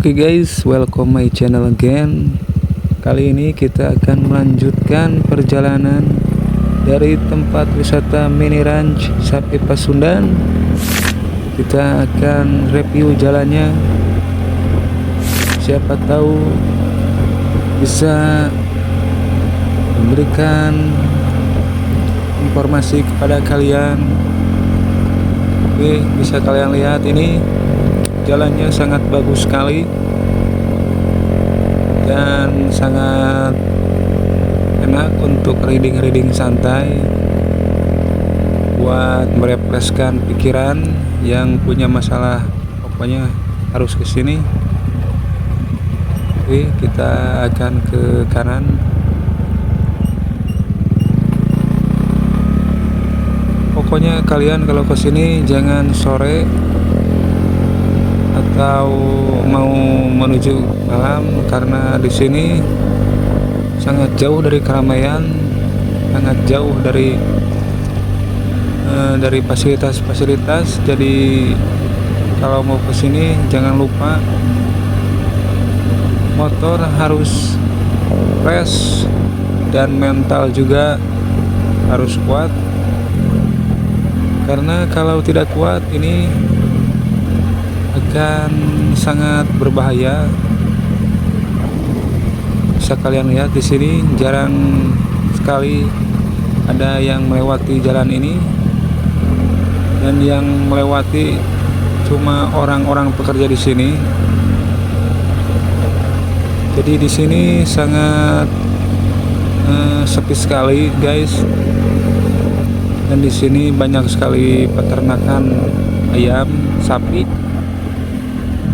Oke guys, welcome my channel again. Kali ini kita akan melanjutkan perjalanan dari tempat wisata Mini Ranch Sapi Pasundan. Kita akan review jalannya. Siapa tahu bisa memberikan informasi kepada kalian. Oke, bisa kalian lihat ini jalannya sangat bagus sekali dan sangat enak untuk riding santai, buat merefreshkan pikiran yang punya masalah. Pokoknya harus ke sini. Oke, kita akan ke kanan. Pokoknya kalian kalau ke sini jangan sore atau mau menuju malam, karena di sini sangat jauh dari keramaian, sangat jauh dari fasilitas. Jadi kalau mau ke sini jangan lupa motor harus fresh dan mental juga harus kuat, karena kalau tidak kuat ini akan sangat berbahaya. Bisa kalian lihat di sini jarang sekali ada yang melewati jalan ini, dan yang melewati cuma orang-orang pekerja di sini. Jadi di sini sangat sepi sekali guys, dan di sini banyak sekali peternakan ayam, sapi,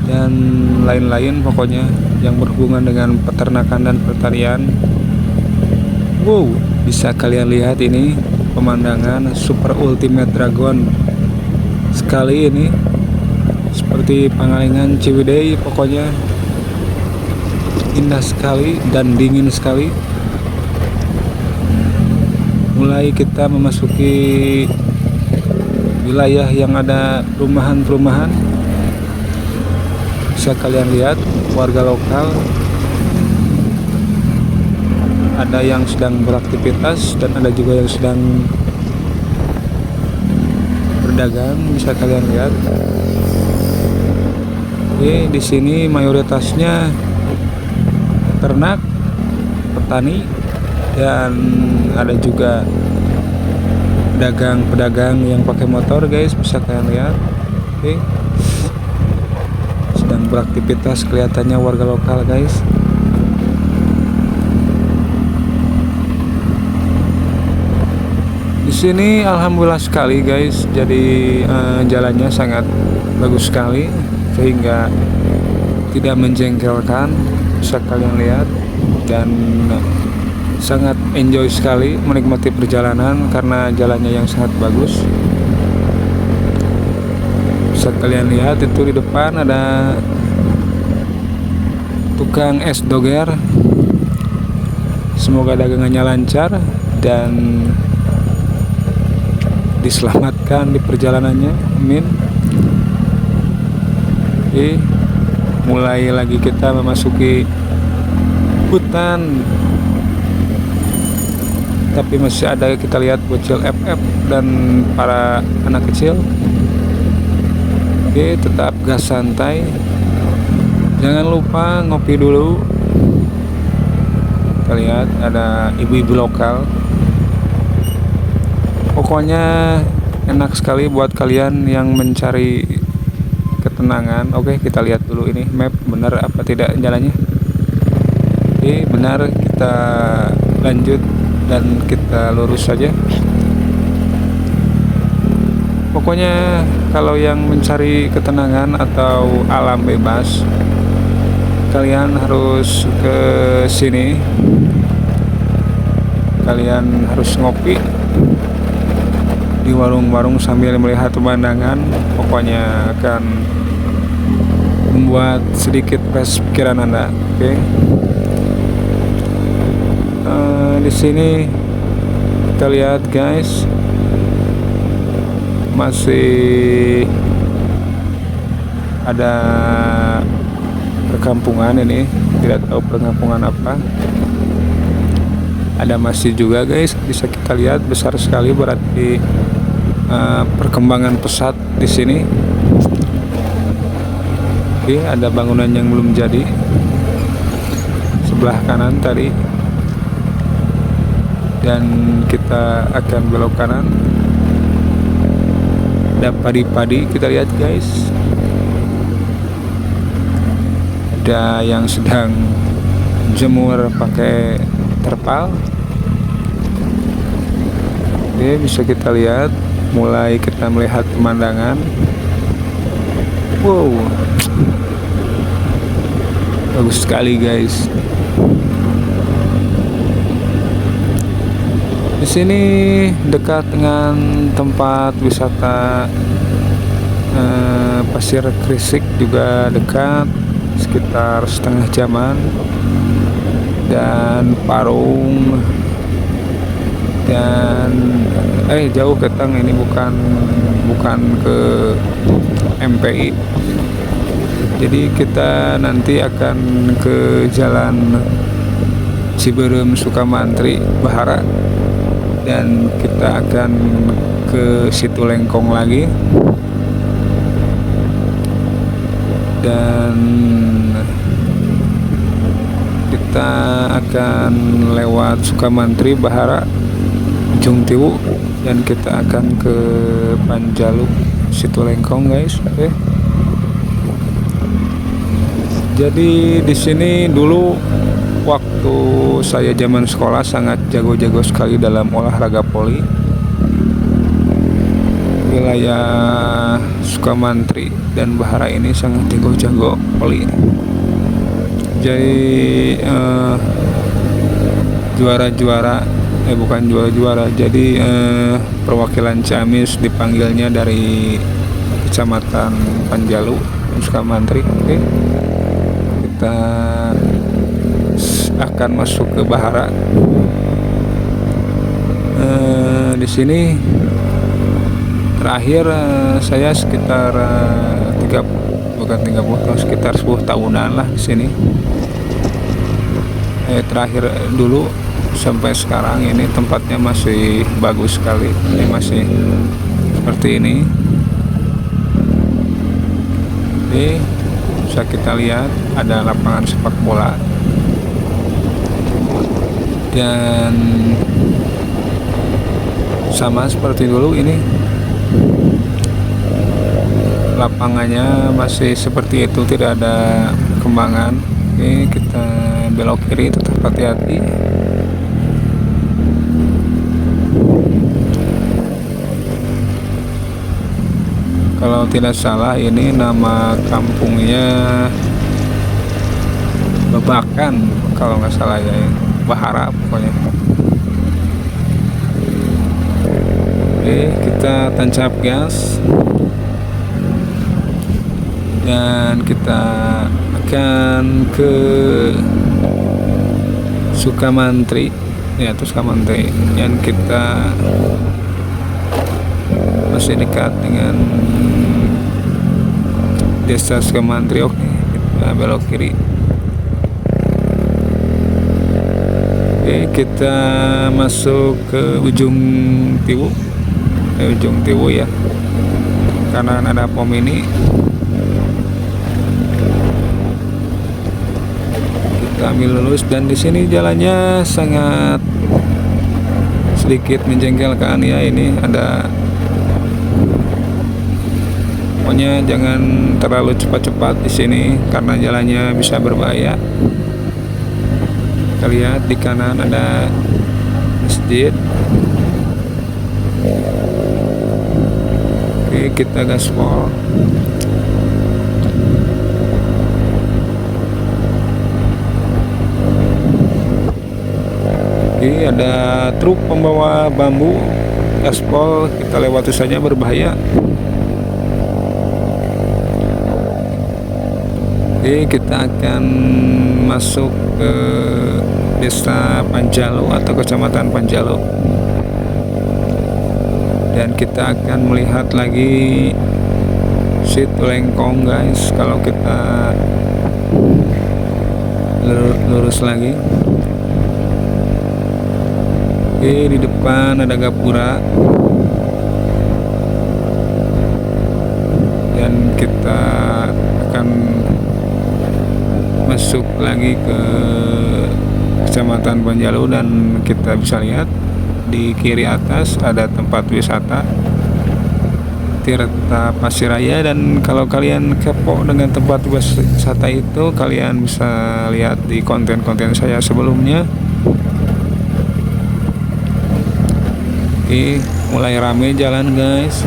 dan lain-lain pokoknya yang berhubungan dengan peternakan dan pertanian. Wow, bisa kalian lihat ini pemandangan super ultimate dragon sekali ini, seperti Pangalengan Ciwidey. Pokoknya indah sekali dan dingin sekali. Mulai kita memasuki wilayah yang ada perumahan. Bisa kalian lihat warga lokal, ada yang sedang beraktivitas dan ada juga yang sedang berdagang. Bisa kalian lihat. Oke, di sini mayoritasnya ternak, petani, dan ada juga pedagang yang pakai motor guys. Bisa kalian lihat. Oke, sedang beraktivitas kelihatannya warga lokal guys. Di sini alhamdulillah sekali guys. Jadi jalannya sangat bagus sekali sehingga tidak menjengkelkan. Bisa kalian lihat, dan sangat enjoy sekali menikmati perjalanan karena jalannya yang sangat bagus. Bisa kalian lihat itu di depan ada tukang es doger. Semoga dagangannya lancar dan diselamatkan di perjalanannya, amin. Oke, mulai lagi kita memasuki hutan, tapi masih ada kita lihat bocil FF dan para anak kecil. Oke, tetap gas santai, jangan lupa ngopi dulu. Kita lihat ada ibu-ibu lokal. Pokoknya enak sekali buat kalian yang mencari ketenangan. Oke, kita lihat dulu ini map benar apa tidak jalannya. Oke, benar, kita lanjut dan kita lurus saja. Pokoknya kalau yang mencari ketenangan atau alam bebas, kalian harus ke sini. Kalian harus ngopi di warung-warung sambil melihat pemandangan. Pokoknya akan membuat sedikit fresh pikiran Anda. Oke. Di sini kita lihat guys, masih ada perkampungan ini, tidak tahu perkampungan apa. Ada masjid juga guys, bisa kita lihat besar sekali, berarti perkembangan pesat di sini. Oke, ada bangunan yang belum jadi sebelah kanan tadi, dan kita akan belok kanan. Ada padi-padi, kita lihat guys, ada yang sedang jemur pakai terpal. Oke, bisa kita lihat, mulai kita melihat pemandangan. Wow, bagus sekali guys. Di sini dekat dengan tempat wisata Pasir Krisik juga dekat, sekitar setengah jaman. Dan Parung, dan jauh ketang, ini bukan ke MPI. Jadi kita nanti akan ke jalan Ciberem Sukamantri Bahara, dan kita akan ke Situ Lengkong lagi, dan kita akan lewat Sukamantri Bahara, Ujung Tiwu, dan kita akan ke Panjalu Situ Lengkong guys. Oke. Jadi di sini dulu waktu saya zaman sekolah sangat jago-jago sekali dalam olahraga voli. Wilayah Sukamantri dan Bahara ini sangat jago-jago voli. Jadi juara-juara, bukan juara-juara, jadi perwakilan Ciamis dipanggilnya dari Kecamatan Panjalu, Sukamantri. Oke. Kita akan masuk ke Bahara. Di sini terakhir saya sekitar 30 sekitar 10 tahunan lah di sini. Terakhir dulu sampai sekarang ini tempatnya masih bagus sekali. Ini masih seperti ini. Oke, bisa kita lihat ada lapangan sepak bola, dan sama seperti dulu ini lapangannya masih seperti itu, tidak ada perkembangan. Oke, kita belok kiri, tetap hati-hati. Kalau tidak salah ini nama kampungnya Babakan, kalau nggak salah ya, Bahara pokoknya. Oke, kita tancap gas dan kita akan ke Sukamantri, ya, terus Sukamantri, dan kita masih dekat dengan desa Sukamantri. Oke, kita belok kiri. Oke, kita masuk ke Ujung Tiwu, Ujung Tiwu ya, kanan ada pom ini. Kita ambil lurus, dan di sini jalannya sangat sedikit menjengkelkan ya. Ini ada, pokoknya jangan terlalu cepat-cepat di sini karena jalannya bisa berbahaya. Kita lihat di kanan ada masjid. Oke, kita gaspol. Oke, ada truk pembawa bambu, gaspol, kita lewati saja, berbahaya. Oke, kita akan masuk ke desa Panjalu atau kecamatan Panjalu, dan kita akan melihat lagi Situ Lengkong guys. Kalau kita lurus lagi. Oke, di depan ada gapura dan kita akan masuk lagi ke Kecamatan Panjalu, dan kita bisa lihat di kiri atas ada tempat wisata Tirta Pasiraya. Dan kalau kalian kepo dengan tempat wisata itu, kalian bisa lihat di konten-konten saya sebelumnya. Oke, mulai rame jalan guys.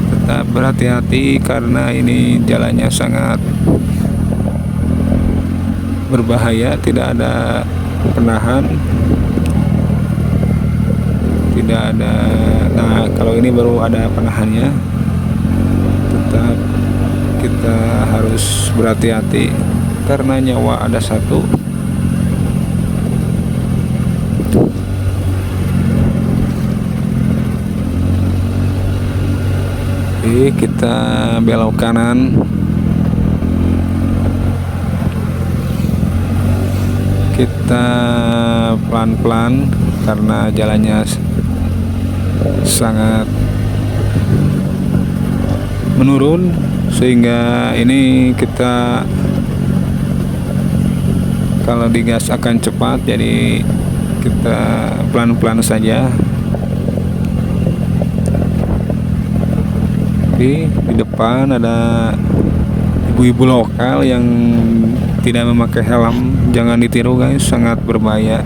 Tetap berhati-hati karena ini jalannya sangat berbahaya, tidak ada penahan, tidak ada. Nah, kalau ini baru ada penahannya. Tetap kita harus berhati-hati karena nyawa ada satu. Oke, kita belok kanan. Kita pelan-pelan karena jalannya sangat menurun, sehingga ini kita kalau digas akan cepat, jadi kita pelan-pelan saja. Oke, di depan ada ibu-ibu lokal yang tidak memakai helm. Jangan ditiru guys, sangat berbahaya.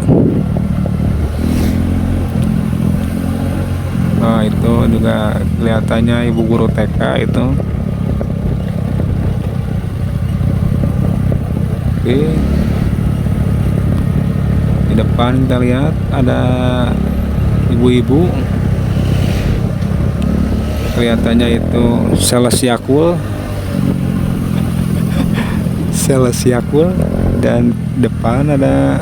Nah, itu juga kelihatannya ibu guru TK itu. Oke, di depan kita lihat ada ibu-ibu, kelihatannya itu sales Yakult, dan depan ada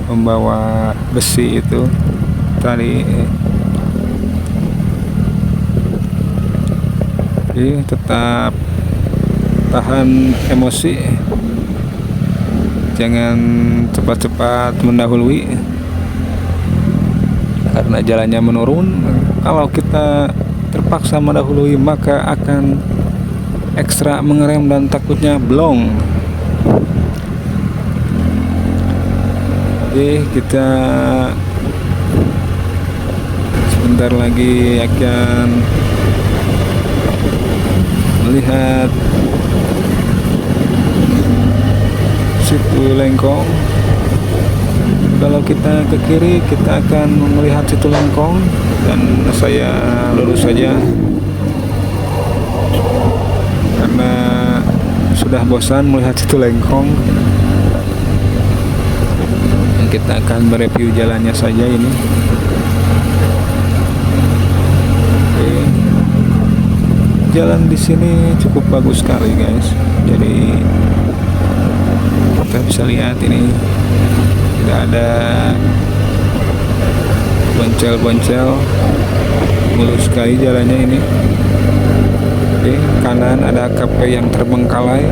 membawa besi itu tadi. Oke, tetap tahan emosi, jangan cepat-cepat mendahului karena jalannya menurun. Kalau kita terpaksa mendahului, maka akan ekstra mengerem dan takutnya blong. Oke, kita sebentar lagi akan melihat Situ Lengkong. Kalau kita ke kiri, kita akan melihat Situ Lengkong, dan saya lurus saja karena sudah bosan melihat Situ Lengkong. Dan kita akan mereview jalannya saja ini. Oke. Jalan di sini cukup bagus sekali guys. Jadi kita bisa lihat ini tidak ada boncel-boncel, mulus sekali jalannya ini. Oke, kanan ada kafe yang terbengkalai.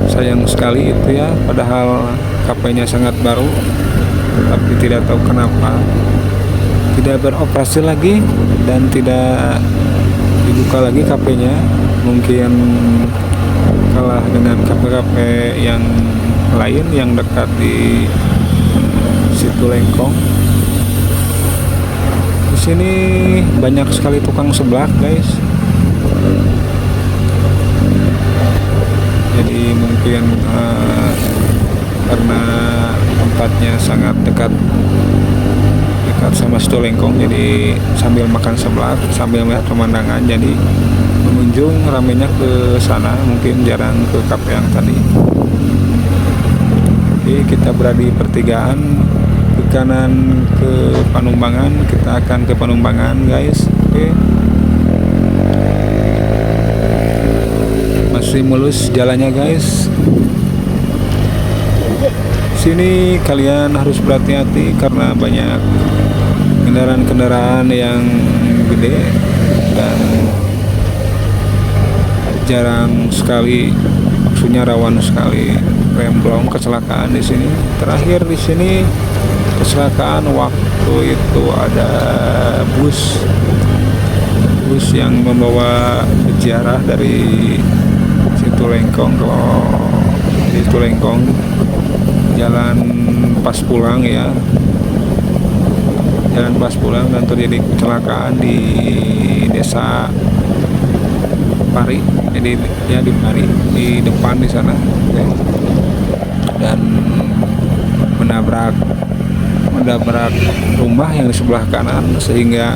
Sayang sekali itu ya, padahal kafenya sangat baru, tapi tidak tahu kenapa tidak beroperasi lagi dan tidak dibuka lagi kafenya. Mungkin kalah dengan kafe-kafe yang lain yang dekat di Situ Lengkong. Di sini banyak sekali tukang seblak guys. Jadi mungkin karena tempatnya sangat dekat sama Situ Lengkong, jadi sambil makan seblak sambil melihat pemandangan, jadi pengunjung ramenya ke sana, mungkin jarang ke kafe yang tadi. Oke, kita berada di pertigaan, ke kanan ke Panumbangan, kita akan ke Panumbangan guys. Oke, masih mulus jalannya guys, Sini kalian harus berhati-hati karena banyak kendaraan-kendaraan yang gede dan jarang sekali, maksudnya rawan sekali remblong kecelakaan di sini. Terakhir di sini kecelakaan waktu itu ada bus yang membawa peziarah dari Situ Lengkong ke Situ Lengkong, jalan pas pulang ya, jalan pas pulang, dan terjadi kecelakaan di desa Pari, jadi ya di Pari, di depan di sana, oke. Dan menabrak rumah yang di sebelah kanan sehingga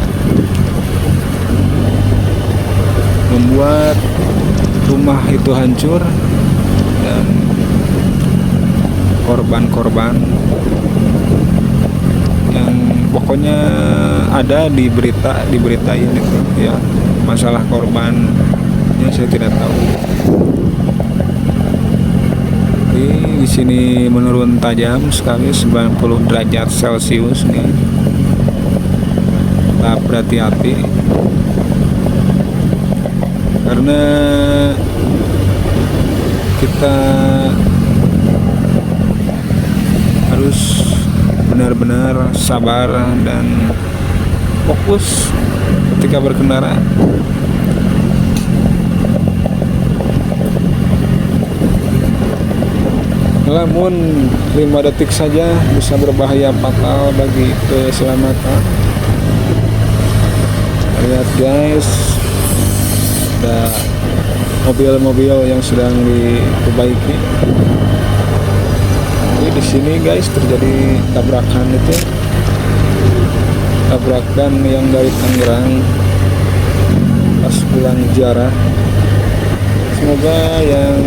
membuat rumah itu hancur dan korban-korban yang pokoknya ada diberitain itu ya, masalah korbannya saya tidak tahu. Di sini menurun tajam sekali 90 derajat Celcius nih. Tetap berhati-hati karena kita harus benar-benar sabar dan fokus ketika berkendara. Namun 5 detik saja bisa berbahaya fatal bagi keselamatan. Lihat guys, ada mobil-mobil yang sedang diperbaiki. Jadi di sini guys terjadi tabrakan yang dari Tangerang pas pulang ziarah. Semoga yang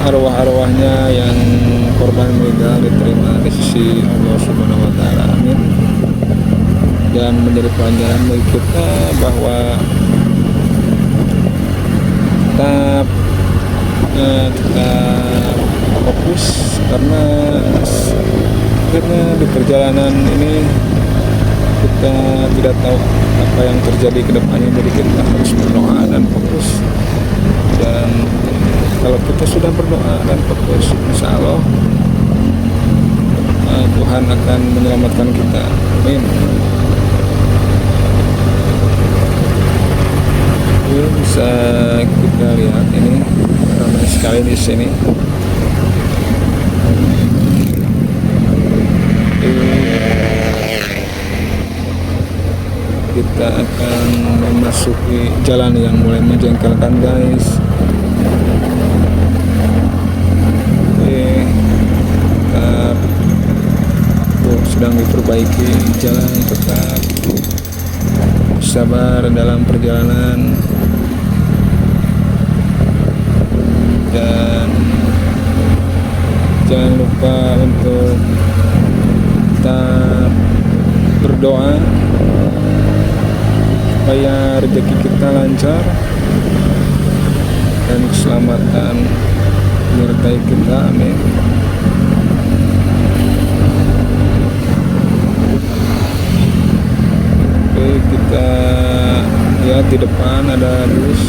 arwah-arwahnya yang korban meninggal diterima di sisi Allah Subhanahu wa taala. Amin. Dan menjadi pelajaran bagi kita bahwa tetap fokus karena di perjalanan ini kita tidak tahu apa yang terjadi ke depannya, jadi kita harus berdoa dan fokus. Dan kalau kita sudah berdoa dan fokus, insya Allah Tuhan akan menyelamatkan kita. Amin. Bisa kita lihat ini ramai sekali di sini. Kita akan memasuki jalan yang mulai menjengkelkan guys. Sedang diperbaiki jalan, tetap sabar dalam perjalanan dan jangan lupa untuk tetap berdoa supaya rezeki kita lancar dan keselamatan menyertai kita. Amin. Kita lihat di depan ada bus,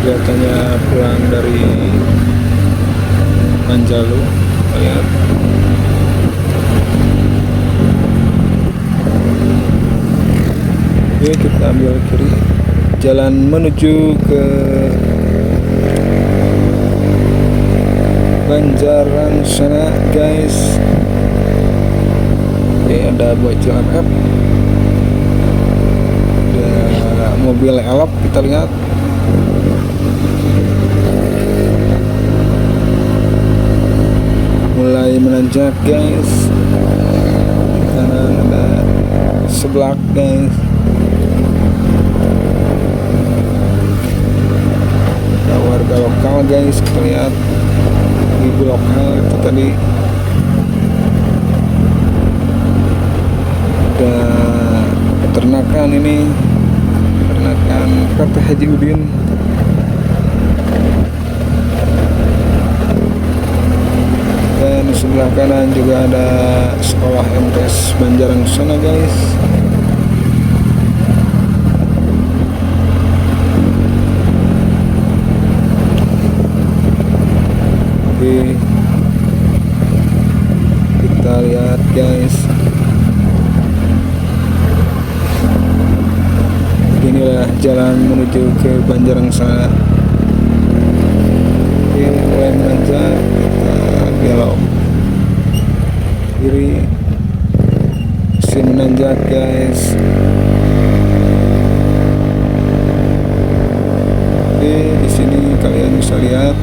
kelihatannya pulang dari Manjalu. Lihat, oke, kita ambil kiri, jalan menuju ke Banjaran sana guys. Oke, ada bocil FF, mobil elop, kita lihat. Mulai menanjak guys. Kanan ada seblak guys. Ada warga lokal guys, kita lihat. Ibu lokal itu tadi. Ada peternakan ini, peternakan kata Haji Udin. Dan sebelah kanan juga ada sekolah MTs Banjarang sana guys. Oke, kita lihat guys, inilah jalan menuju ke Banjarang sana. Oke, mulai menanjak, kita belok kiri, masih menanjak guys. Oke, di sini kalian bisa lihat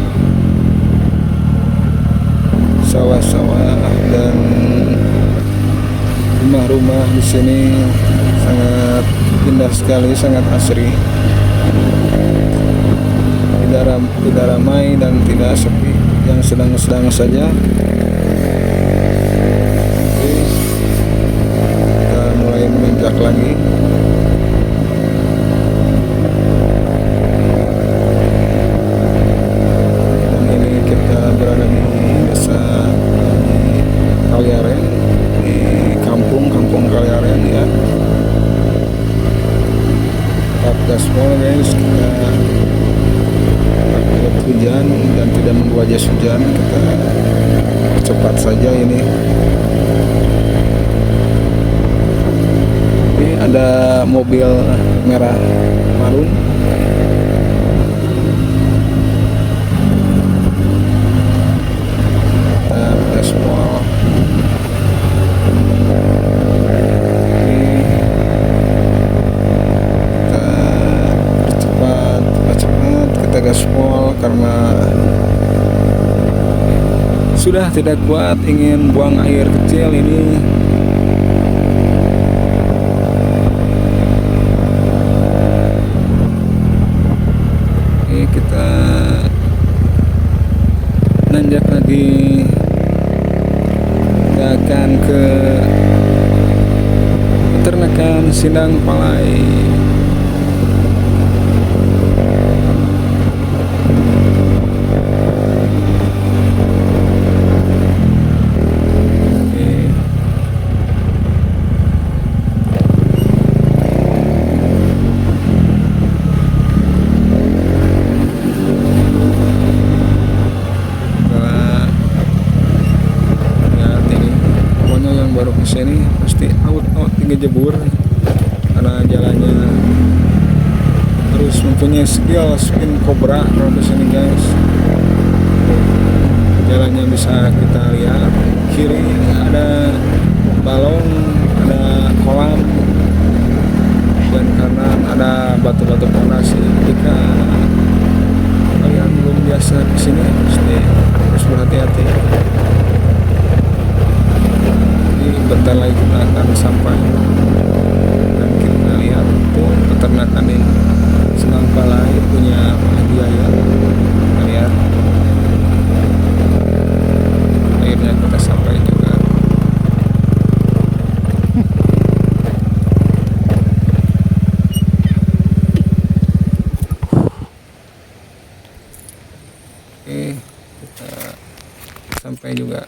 sawah-sawah dan rumah-rumah di sini sangat indah sekali, sangat asri. Tidak ramai dan tidak sepi, yang sedang-sedang saja. Oke, kita mulai menanjak lagi. Dan ini kita berada di desa Kaliaren, di kampung Kaliaren ya. Tetap gaspol guys, kita takut hujan dan tidak membawa jas hujan, kita cepat saja ini. Ini ada mobil merah marun. Tetap gaspol. Kita gaspol karena sudah tidak kuat, ingin buang air kecil ini. Oke, kita nanjak lagi, kita akan ke peternakan Sindang Palai. Baru kesini pasti out tinggal jebur karena jalannya harus mempunyai skill spin cobra kalau kesini guys. Jalannya bisa kita lihat, kiri ada balong, ada kolam, dan kanan ada batu-batu fondasi. Jika kalian belum biasa kesini pasti harus berhati-hati. Bentar lagi kita akan sampai dan kita lihat tuh peternakan ini Sindang Palai punya biaya. Kita lihat akhirnya kita sampai juga. Oke, kita sampai juga.